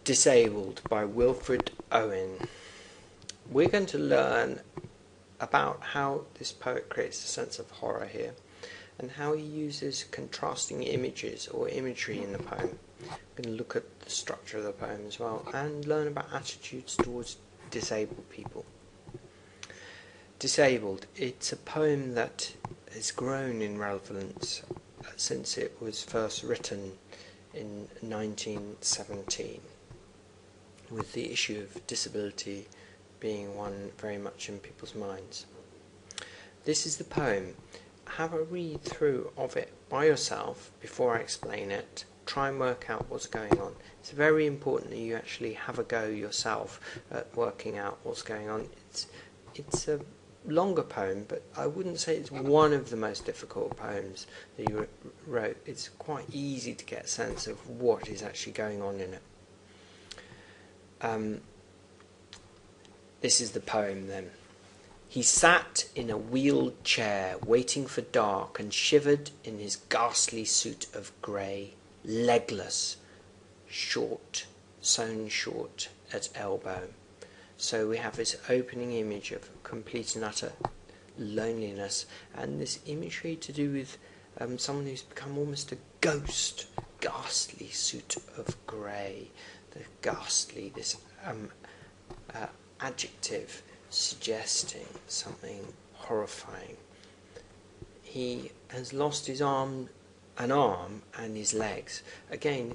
Disabled by Wilfred Owen. We're going to learn about how this poet creates a sense of horror here and how he uses contrasting images or imagery in the poem. We're going to look at the structure of the poem as well and learn about attitudes towards disabled people. Disabled, it's a poem that has grown in relevance since it was first written in 1917, with the issue of disability being one very much in people's minds. This is the poem. Have a read through of it by yourself before I explain it. Try and work out what's going on. It's very important that you actually have a go yourself at working out what's going on. It's a longer poem, but I wouldn't say it's one of the most difficult poems that you wrote. It's quite easy to get a sense of what is actually going on in it. This is the poem then. He sat in a wheeled chair, waiting for dark, and shivered in his ghastly suit of grey, legless, short, sewn short at elbow. So we have this opening image of complete and utter loneliness, and this imagery to do with someone who's become almost a ghost, ghastly suit of grey, the ghastly, this adjective suggesting something horrifying. He has lost his an arm and his legs. Again,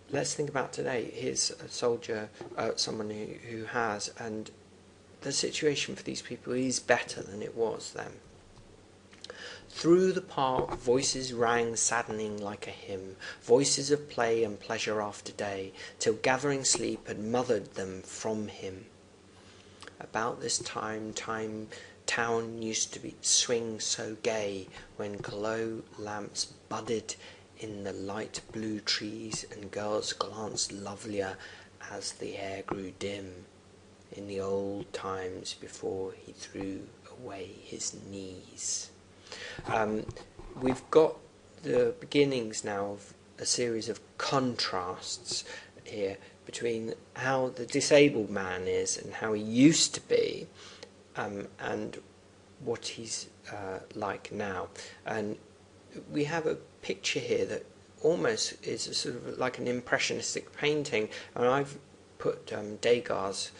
let's think about today. Here's a soldier, someone who has, and the situation for these people is better than it was then. Through the park voices rang saddening like a hymn, voices of play and pleasure after day, till gathering sleep had mothered them from him. About this time town used to swing so gay, when glow lamps budded in the light blue trees, and girls glanced lovelier as the air grew dim, in the old times before he threw away his knees. We've got the beginnings now of a series of contrasts here between how the disabled man is and how he used to be, and what he's like now. And we have a picture here that almost is a sort of like an impressionistic painting, and I've put Degas'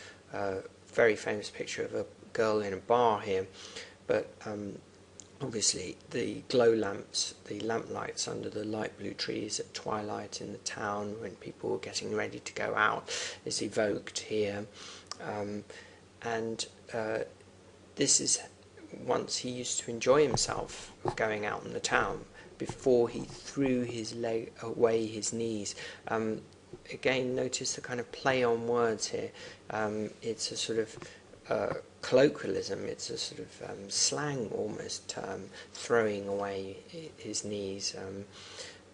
very famous picture of a girl in a bar here, but obviously the glow lamps, the lamp lights under the light blue trees at twilight in the town when people were getting ready to go out is evoked here, and this is once he used to enjoy himself going out in the town before he threw his leg away his knees. Again, notice the kind of play on words here. It's a sort of colloquialism, it's a sort of slang almost term, throwing away his knees,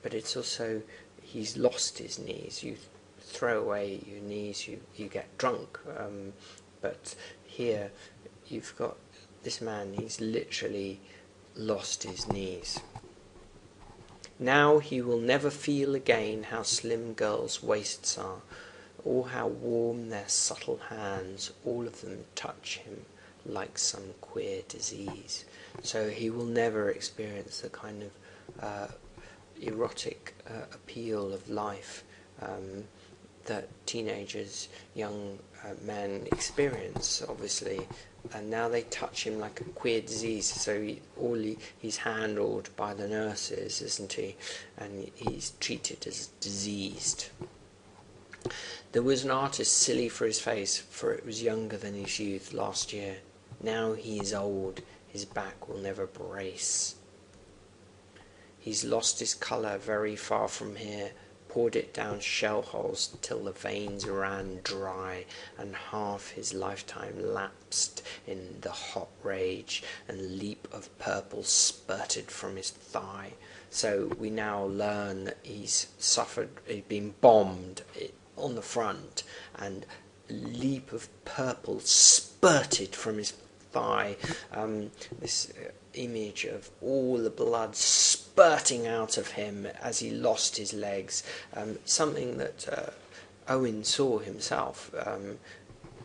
but it's also he's lost his knees. You throw away your knees, you get drunk, but here you've got this man, he's literally lost his knees. Now he will never feel again how slim girls' waists are, or how warm their subtle hands, all of them touch him like some queer disease. So he will never experience the kind of erotic appeal of life that teenagers, young men experience, obviously. And now they touch him like a queer disease, so he's handled by the nurses, isn't he? And he's treated as diseased. There was an artist silly for his face, for it was younger than his youth last year. Now he is old, his back will never brace. He's lost his colour very far from here, poured it down shell holes till the veins ran dry, and half his lifetime lapsed in the hot rage, and leap of purple spurted from his thigh. So we now learn that he's been bombed on the front, and a leap of purple spurted from his thigh. This image of all the blood spurting out of him as he lost his legs, something that Owen saw himself,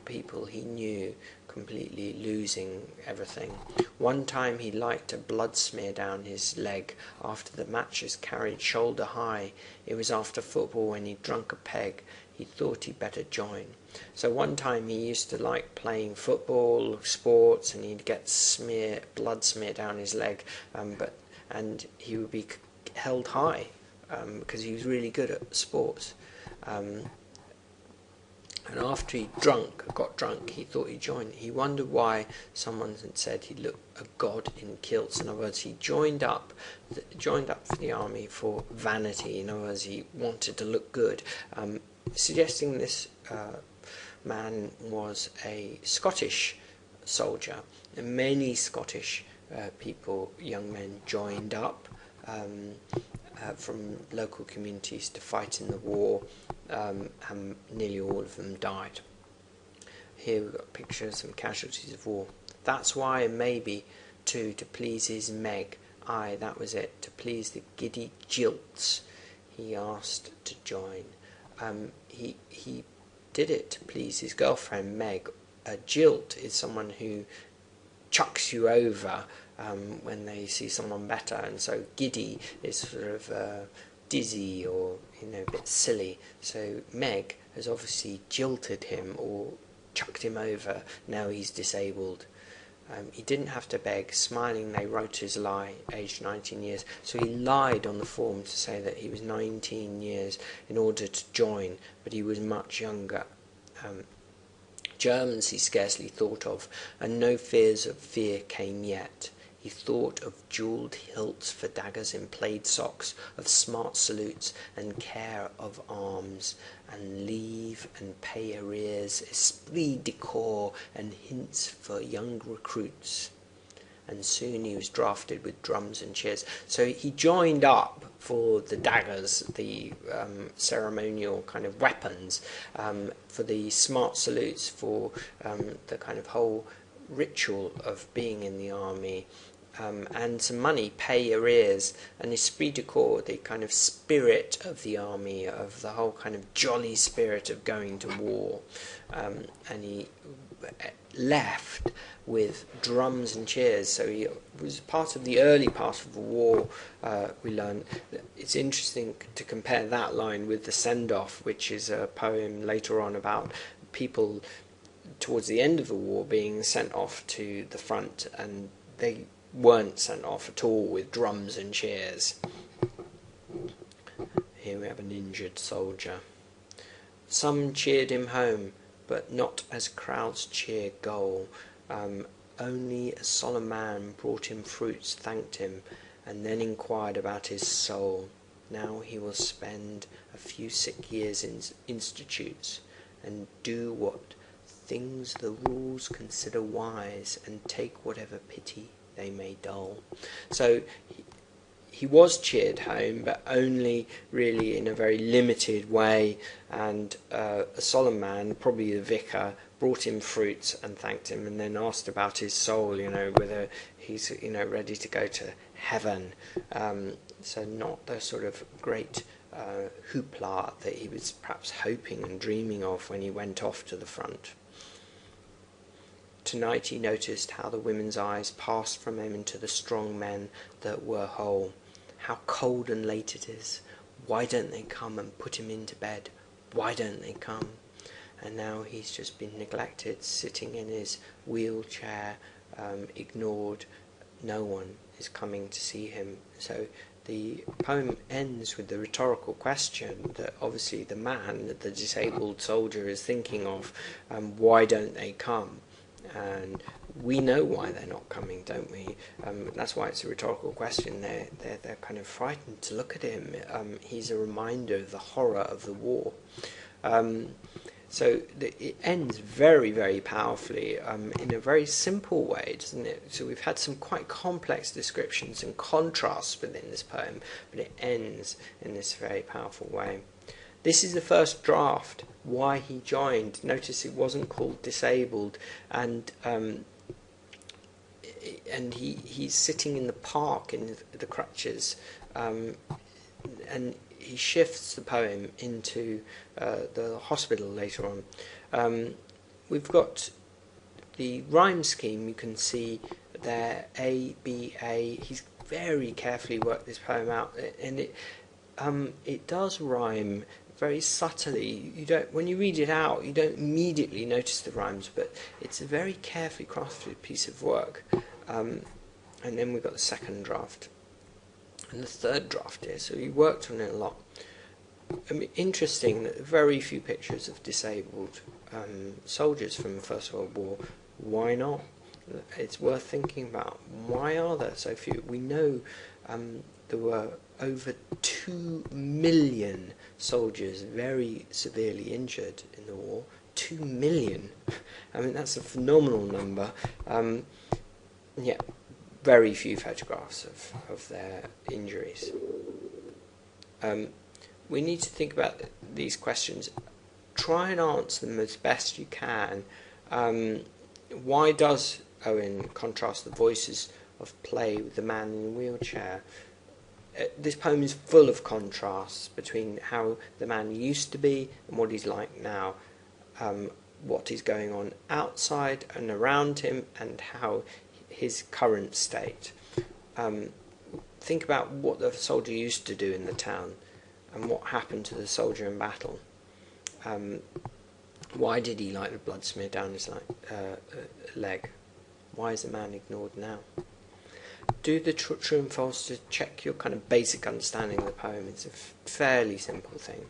people he knew completely losing everything. One time he liked a blood smear down his leg after the matches carried shoulder high. It was after football when he'd drunk a peg. He thought he'd better join. So one time he used to like playing football, sports, and he'd get blood smear down his leg, and he would be held high because he was really good at sports. And after he got drunk, he thought he'd join. He wondered why someone had said he looked a god in kilts. In other words, he joined up for the army for vanity. In other words, he wanted to look good, suggesting this man was a Scottish soldier. And many Scottish people, young men, joined up from local communities to fight in the war, and nearly all of them died. Here we've got a picture of some casualties of war. That's why, and maybe too, to please his Meg, aye, that was it, to please the giddy jilts, he asked to join. He did it to please his girlfriend Meg. A jilt is someone who chucks you over when they see someone better, and so giddy is sort of dizzy or a bit silly. So Meg has obviously jilted him or chucked him over. Now he's disabled. He didn't have to beg. Smiling, they wrote his lie, aged 19 years. So he lied on the form to say that he was 19 years in order to join, but he was much younger. Germans he scarcely thought of, and no fears of fear came yet. He thought of jewelled hilts for daggers in plaid socks, of smart salutes and care of arms, and leave and pay arrears, esprit de corps and hints for young recruits. And soon he was drafted with drums and cheers. So he joined up for the daggers, the ceremonial kind of weapons, for the smart salutes, for the kind of whole ritual of being in the army, and some money, pay arrears, and esprit de corps, the kind of spirit of the army, of the whole kind of jolly spirit of going to war. And he left with drums and cheers. So he was part of the early part of the war. We learn it's interesting to compare that line with the send-off, which is a poem later on about people towards the end of the war being sent off to the front, and they weren't sent off at all with drums and cheers. Here we have an injured soldier. Some cheered him home, but not as crowds cheer goal. Only a solemn man brought him fruits, thanked him, and then inquired about his soul. Now he will spend a few sick years in institutes, and do what things the rules consider wise, and take whatever pity they may dull. So he was cheered home, but only really in a very limited way, and a solemn man, probably the vicar, brought him fruits and thanked him, and then asked about his soul, whether he's ready to go to heaven. So not the sort of great hoopla that he was perhaps hoping and dreaming of when he went off to the front. Tonight he noticed how the women's eyes passed from him into the strong men that were whole. How cold and late it is. Why don't they come and put him into bed? Why don't they come? And now he's just been neglected, sitting in his wheelchair, ignored. No one is coming to see him. So the poem ends with the rhetorical question that obviously the man, the disabled soldier, is thinking of. Why don't they come? And we know why they're not coming, don't we? That's why it's a rhetorical question. They're kind of frightened to look at him. He's a reminder of the horror of the war. So it ends very, very powerfully in a very simple way, doesn't it? So we've had some quite complex descriptions and contrasts within this poem, but it ends in this very powerful way. This is the first draft, why he joined. Notice it wasn't called disabled, and he's sitting in the park in the crutches, and he shifts the poem into the hospital later on. We've got the rhyme scheme. You can see there A, B, A. He's very carefully worked this poem out, and it does rhyme very subtly. You don't, when you read it out, you don't immediately notice the rhymes, but it's a very carefully crafted piece of work. And then we've got the second draft and the third draft here. So he worked on it a lot. I mean, interesting that very few pictures of disabled soldiers from the First World War. Why not? It's worth thinking about. Why are there so few? We know there were over 2 million soldiers very severely injured in the war. 2 million. I mean, that's a phenomenal number. Yeah, very few photographs of their injuries. We need to think about these questions. Try and answer them as best you can. Why does Owen contrast the voices of play with the man in the wheelchair? This poem is full of contrasts between how the man used to be and what he's like now, what is going on outside and around him, and how his current state. Think about what the soldier used to do in the town and what happened to the soldier in battle. Why did he like the blood smear down his leg? Why is the man ignored now? Do the true and false to check your kind of basic understanding of the poem. It's a fairly simple thing.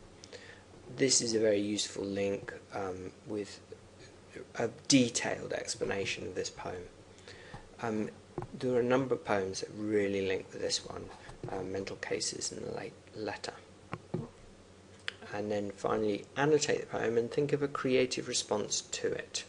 This is a very useful link with a detailed explanation of this poem. There are a number of poems that really link with this one, Mental Cases and the Letter. And then finally, annotate the poem and think of a creative response to it.